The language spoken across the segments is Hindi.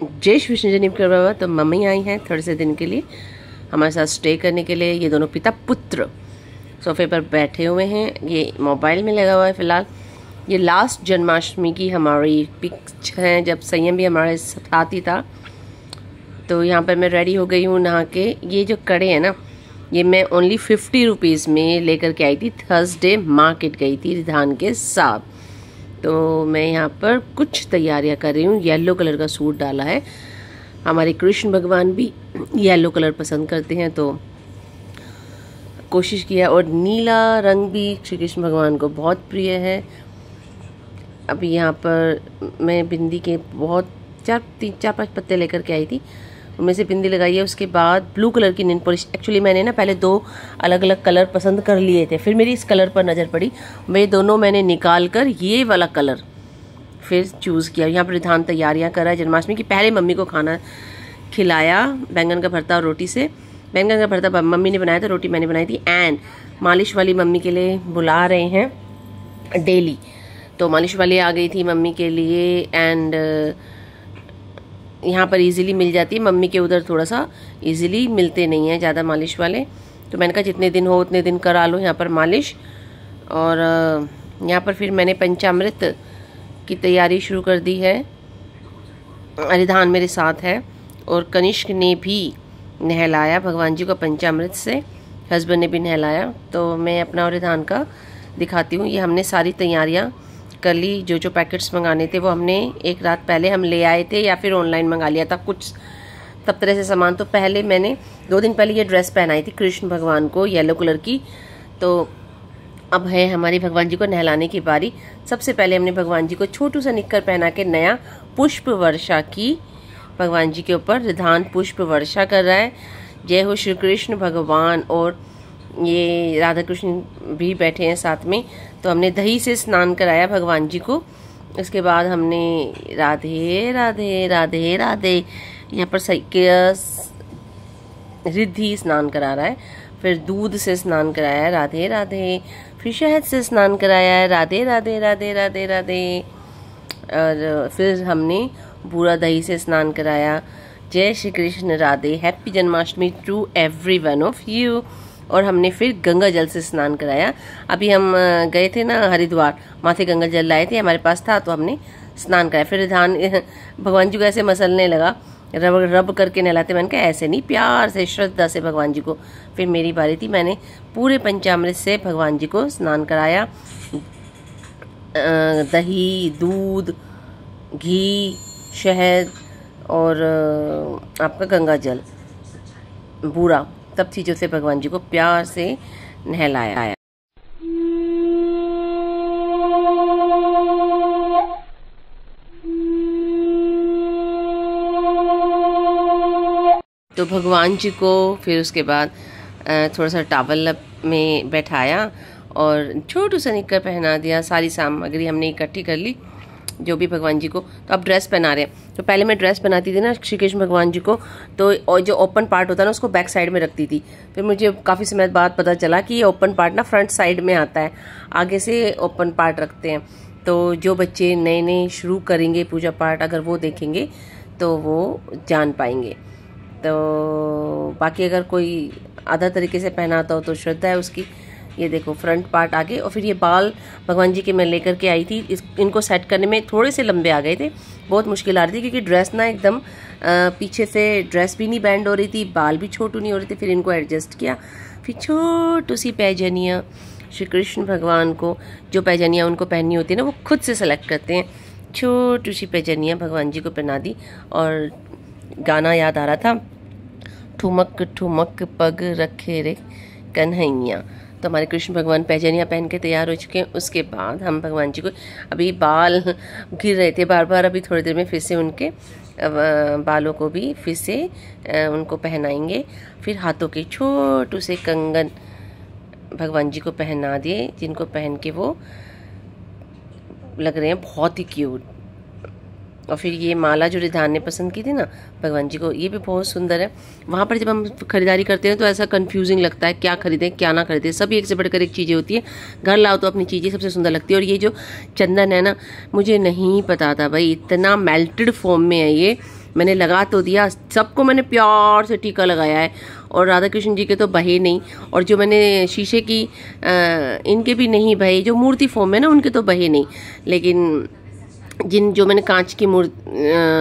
जय श्री कृष्ण जन्म कर बाबा। तो मम्मी आई हैं थोड़े से दिन के लिए हमारे साथ स्टे करने के लिए। ये दोनों पिता पुत्र सोफे पर बैठे हुए हैं, ये मोबाइल में लगा हुआ है फ़िलहाल। ये लास्ट जन्माष्टमी की हमारी पिक्स हैं जब संयम भी हमारे साथ ही था। तो यहाँ पर मैं रेडी हो गई हूँ नहा के। ये जो कड़े हैं ना, ये मैं ओनली 50 रुपीज़ में लेकर के आई थी। थर्सडे मार्केट गई थी रिधान के साथ। तो मैं यहाँ पर कुछ तैयारियाँ कर रही हूँ। येलो कलर का सूट डाला है, हमारे कृष्ण भगवान भी येलो कलर पसंद करते हैं तो कोशिश किया। और नीला रंग भी श्री कृष्ण भगवान को बहुत प्रिय है। अभी यहाँ पर मैं बिंदी के बहुत चार पाँच पत्ते लेकर के आई थी, उनमें से बिंदी लगाई है। उसके बाद ब्लू कलर की नेल पॉलिश। एक्चुअली मैंने ना पहले 2 अलग अलग कलर पसंद कर लिए थे, फिर मेरी इस कलर पर नज़र पड़ी, वे दोनों मैंने निकाल कर ये वाला कलर फिर चूज़ किया। यहाँ पर रिधान तैयारियाँ कर रहा है जन्माष्टमी की। पहले मम्मी को खाना खिलाया, बैंगन का भरता और रोटी से। बैंगन का भरता मम्मी ने बनाया था, रोटी मैंने बनाई थी। एंड मालिश वाली मम्मी के लिए बुला रहे हैं डेली, तो मालिश वाली आ गई थी मम्मी के लिए। एंड यहाँ पर इजीली मिल जाती है, मम्मी के उधर थोड़ा सा इजीली मिलते नहीं हैं ज़्यादा मालिश वाले। तो मैंने कहा जितने दिन हो उतने दिन करा लो यहाँ पर मालिश। और यहाँ पर फिर मैंने पंचामृत की तैयारी शुरू कर दी है। रिधान मेरे साथ है और कनिष्क ने भी नहलाया भगवान जी को पंचामृत से, हस्बैंड ने भी नहलाया। तो मैं अपना और रिधान का दिखाती हूँ। ये हमने सारी तैयारियाँ कर ली। जो पैकेट्स मंगाने थे वो हमने एक रात पहले हम ले आए थे या फिर ऑनलाइन मंगा लिया था कुछ तब तरह से सामान। तो पहले मैंने 2 दिन पहले ये ड्रेस पहनाई थी कृष्ण भगवान को येलो कलर की। तो अब है हमारी भगवान जी को नहलाने की बारी। सबसे पहले हमने भगवान जी को छोटू सा निक्कर पहना के नया पुष्प वर्षा की भगवान जी के ऊपर। रिधान पुष्प वर्षा कर रहा है। जय हो श्री कृष्ण भगवान। और ये राधा कृष्ण भी बैठे हैं साथ में। तो हमने दही से स्नान कराया भगवान जी को। उसके बाद हमने राधे राधे राधे राधे यहाँ पर रिद्धि स्नान करा रहा है। फिर दूध से स्नान कराया है राधे राधे। फिर शहद से स्नान कराया है राधे राधे राधे राधे राधे। और फिर हमने बूरा दही से स्नान कराया। जय Shri Krishna Radhe. Happy Janmashtami to every one of you. और हमने फिर गंगा जल से स्नान कराया। अभी हम गए थे ना हरिद्वार, माथे गंगा जल लाए थे, हमारे पास था तो हमने स्नान कराया। फिर रिधान भगवान जी को ऐसे मसलने लगा, रब करके नहलाते। मैंने कहा ऐसे नहीं, प्यार से श्रद्धा से भगवान जी को। फिर मेरी बारी थी, मैंने पूरे पंचामृत से भगवान जी को स्नान कराया। दही, दूध, घी, शहद और आपका गंगा जल बूरा, तब चीज़ों से भगवान जी को प्यार से नहलाया। तो भगवान जी को फिर उसके बाद थोड़ा सा टावल में बैठाया और छोटू सा निक्कर पहना दिया। सारी सामग्री हमने इकट्ठी कर ली जो भी भगवान जी को। तो अब ड्रेस पहना रहे हैं। तो पहले मैं ड्रेस पहनाती थी ना श्री कृष्ण भगवान जी को, तो और जो ओपन पार्ट होता है ना उसको बैक साइड में रखती थी। फिर मुझे काफ़ी समय बाद पता चला कि ये ओपन पार्ट ना फ्रंट साइड में आता है, आगे से ओपन पार्ट रखते हैं। तो जो बच्चे नए नए शुरू करेंगे पूजा पाठ, अगर वो देखेंगे तो वो जान पाएंगे। तो बाकी अगर कोई आधा तरीके से पहनाता हो तो श्रद्धा है उसकी। ये देखो फ्रंट पार्ट आगे। और फिर ये बाल भगवान जी के मैं लेकर के आई थी। इनको सेट करने में थोड़े से लंबे आ गए थे, बहुत मुश्किल आ रही थी क्योंकि ड्रेस ना एकदम पीछे से ड्रेस भी नहीं बैंड हो रही थी, बाल भी छोटू नहीं हो रहे थे। फिर इनको एडजस्ट किया। फिर छोटू सी पैजनियाँ श्री कृष्ण भगवान को, जो पैजनियाँ उनको पहननी होती है ना वो खुद से सेलेक्ट करते हैं। छोटू सी पैजनियाँ भगवान जी को पहना दी। और गाना याद आ रहा था, ठुमक ठुमक पग रखे रे कन्हैया। तो हमारे कृष्ण भगवान पैजनियाँ पहन के तैयार हो चुके हैं। उसके बाद हम भगवान जी को, अभी बाल गिर रहे थे बार बार, अभी थोड़ी देर में फिर से उनके बालों को भी फिर से उनको पहनाएंगे। फिर हाथों के छोटू से कंगन भगवान जी को पहना दिए, जिनको पहन के वो लग रहे हैं बहुत ही क्यूट। और फिर ये माला जो रिधान ने पसंद की थी ना भगवान जी को, ये भी बहुत सुंदर है। वहाँ पर जब हम खरीदारी करते हैं तो ऐसा कंफ्यूजिंग लगता है, क्या खरीदें क्या ना खरीदें, सब एक से बढ़कर एक चीज़ें होती है। घर लाओ तो अपनी चीज़ें सबसे सुंदर लगती है। और ये जो चंदन है ना, मुझे नहीं पता था भाई इतना मेल्टेड फॉर्म में है ये, मैंने लगा तो दिया, सबको मैंने प्यार से टीका लगाया है, और राधा कृष्ण जी के तो बहे नहीं, और जो मैंने शीशे की इनके भी नहीं बहे, जो मूर्ति फॉर्म है ना उनके तो बहे नहीं, लेकिन जो मैंने कांच की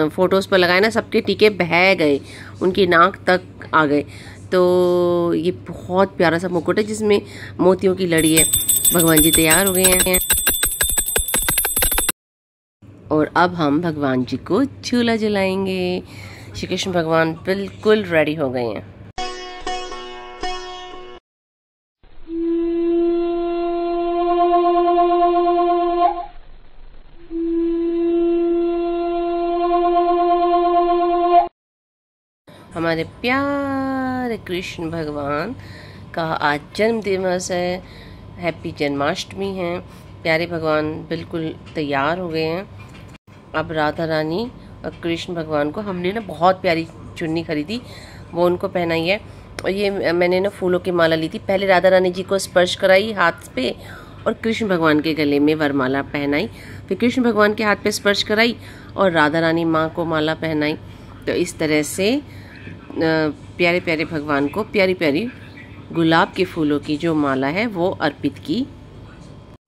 फ़ोटोज़ पर लगाए ना, सबके टीके बह गए, उनकी नाक तक आ गए। तो ये बहुत प्यारा सा मुकुट है जिसमें मोतियों की लड़ी है। भगवान जी तैयार हो गए हैं और अब हम भगवान जी को झूला झुलाएंगे। श्री कृष्ण भगवान बिल्कुल रेडी हो गए हैं। हमारे प्यारे कृष्ण भगवान का आज जन्म दिवस है, हैप्पी जन्माष्टमी है। प्यारे भगवान बिल्कुल तैयार हो गए हैं। अब राधा रानी और कृष्ण भगवान को हमने ना बहुत प्यारी चुन्नी खरीदी, वो उनको पहनाई है। और ये मैंने ना फूलों की माला ली थी। पहले राधा रानी जी को स्पर्श कराई हाथ पे और कृष्ण भगवान के गले में वरमाला पहनाई, फिर कृष्ण भगवान के हाथ पे स्पर्श कराई और राधा रानी माँ को माला पहनाई। तो इस तरह से प्यारे प्यारे भगवान को प्यारी प्यारी गुलाब के फूलों की जो माला है वो अर्पित की।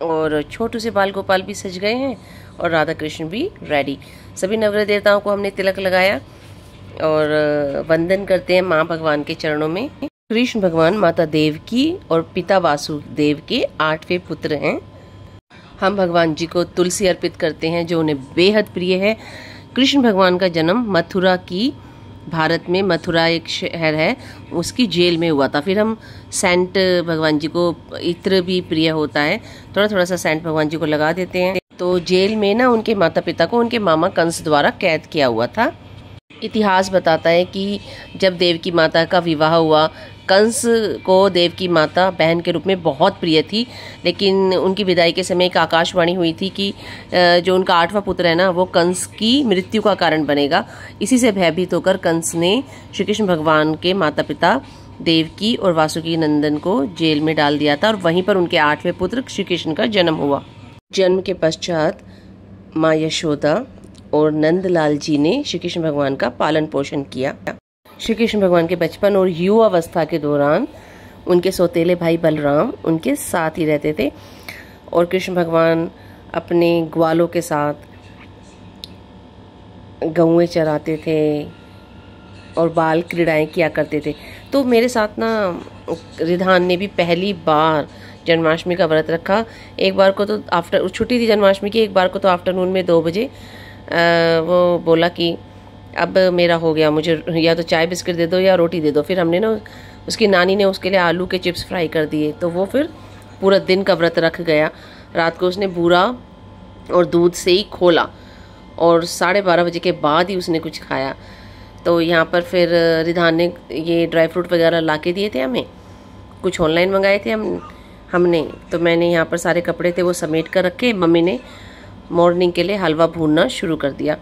और छोटू से बाल गोपाल भी सज गए हैं और राधा कृष्ण भी रेडी। सभी नवग्रह देवताओं को हमने तिलक लगाया और वंदन करते हैं माँ भगवान के चरणों में। कृष्ण भगवान माता देवकी और पिता वासुदेव के 8वें पुत्र हैं। हम भगवान जी को तुलसी अर्पित करते हैं जो उन्हें बेहद प्रिय है। कृष्ण भगवान का जन्म मथुरा की, भारत में मथुरा एक शहर है, उसकी जेल में हुआ था। फिर हम सेंट भगवान जी को, इत्र भी प्रिय होता है, थोड़ा थोड़ा सा सेंट भगवान जी को लगा देते हैं। तो जेल में ना उनके माता पिता को उनके मामा कंस द्वारा कैद किया हुआ था। इतिहास बताता है कि जब देवकी माता का विवाह हुआ, कंस को देवकी माता बहन के रूप में बहुत प्रिय थी, लेकिन उनकी विदाई के समय एक आकाशवाणी हुई थी कि जो उनका 8वां पुत्र है ना वो कंस की मृत्यु का कारण बनेगा। इसी से भयभीत होकर कंस ने श्री कृष्ण भगवान के माता पिता देवकी और वासुकी नंदन को जेल में डाल दिया था और वहीं पर उनके 8वें पुत्र श्री कृष्ण का जन्म हुआ। जन्म के पश्चात माँ यशोदा और नंदलाल जी ने श्री कृष्ण भगवान का पालन पोषण किया। श्री कृष्ण भगवान के बचपन और युवावस्था के दौरान उनके सौतेले भाई बलराम उनके साथ ही रहते थे और कृष्ण भगवान अपने ग्वालों के साथ गौएं चराते थे और बाल क्रीड़ाएं किया करते थे। तो मेरे साथ ना रिधान ने भी पहली बार जन्माष्टमी का व्रत रखा। एक बार को तो आफ्टर छुट्टी थी जन्माष्टमी की, एक बार को तो आफ्टरनून में 2 बजे वो बोला कि अब मेरा हो गया, मुझे या तो चाय बिस्किट दे दो या रोटी दे दो। फिर हमने ना उसकी नानी ने उसके लिए आलू के चिप्स फ्राई कर दिए, तो वो फिर पूरा दिन का व्रत रख गया। रात को उसने बूरा और दूध से ही खोला और 12:30 बजे के बाद ही उसने कुछ खाया। तो यहाँ पर फिर रिधान ने ये ड्राई फ्रूट वगैरह ला के दिए थे हमें, कुछ ऑनलाइन मंगाए थे हमने। तो मैंने यहाँ पर सारे कपड़े थे वो समेट कर रखे। मम्मी ने मॉर्निंग के लिए हलवा भूनना शुरू कर दिया,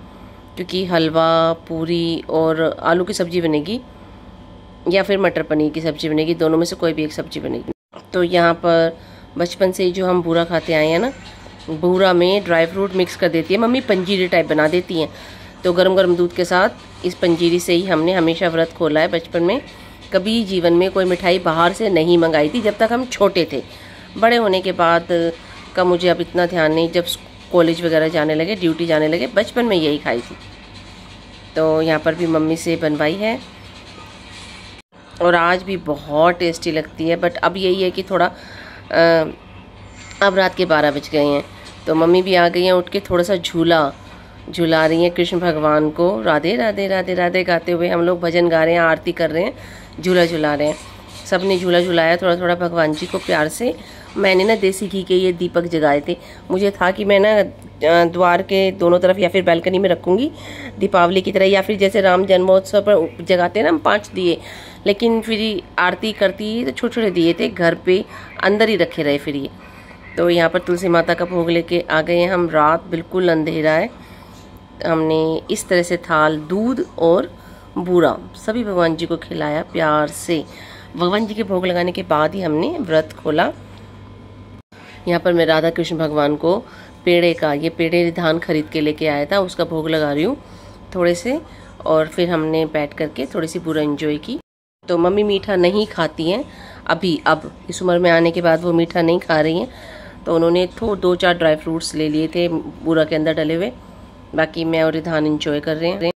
क्योंकि हलवा, पूरी और आलू की सब्ज़ी बनेगी या फिर मटर पनीर की सब्ज़ी बनेगी, दोनों में से कोई भी एक सब्ज़ी बनेगी। तो यहाँ पर बचपन से ही जो हम बूरा खाते आए हैं ना, बूरा में ड्राई फ्रूट मिक्स कर देती है मम्मी, पंजीरी टाइप बना देती हैं। तो गरम गरम दूध के साथ इस पंजीरी से ही हमने हमेशा व्रत खोला है बचपन में। कभी जीवन में कोई मिठाई बाहर से नहीं मंगाई थी जब तक हम छोटे थे। बड़े होने के बाद का मुझे अब इतना ध्यान नहीं, जब कॉलेज वगैरह जाने लगे, ड्यूटी जाने लगे, बचपन में यही खाई थी। तो यहाँ पर भी मम्मी से बनवाई है और आज भी बहुत टेस्टी लगती है। बट अब यही है कि थोड़ा अब रात के 12 बज गए हैं, तो मम्मी भी आ गई हैं, उठ के थोड़ा सा झूला रही हैं कृष्ण भगवान को। राधे राधे राधे राधे गाते हुए हम लोग भजन गा रहे हैं, आरती कर रहे हैं, झूला झुला रहे हैं। सब ने झूला झुलाया थोड़ा थोड़ा भगवान जी को प्यार से। मैंने ना देसी घी के ये दीपक जगाए थे। मुझे था कि मैं ना द्वार के दोनों तरफ या फिर बालकनी में रखूँगी दीपावली की तरह, या फिर जैसे राम जन्मोत्सव पर जगाते हैं ना हम 5 दिए, लेकिन फिर आरती करती तो छोटे छोटे दिए थे, घर पे अंदर ही रखे रहे फिर ये। तो यहाँ पर तुलसी माता का भोग लेके आ गए हैं हम। रात बिल्कुल अंधेरा है। हमने इस तरह से थाल, दूध और बूरा सभी भगवान जी को खिलाया प्यार से। भगवान जी के भोग लगाने के बाद ही हमने व्रत खोला। यहाँ पर मैं राधा कृष्ण भगवान को पेड़े का, ये पेड़े रिधान खरीद के लेके आया था, उसका भोग लगा रही हूँ थोड़े से। और फिर हमने बैठ करके थोड़ी सी पूरा एंजॉय की। तो मम्मी मीठा नहीं खाती हैं अभी, अब इस उम्र में आने के बाद वो मीठा नहीं खा रही हैं, तो उन्होंने 2-4 ड्राई फ्रूट्स ले लिए थे बूरा के अंदर डले हुए। बाकी मैं और रिधान एंजॉय कर रहे हैं।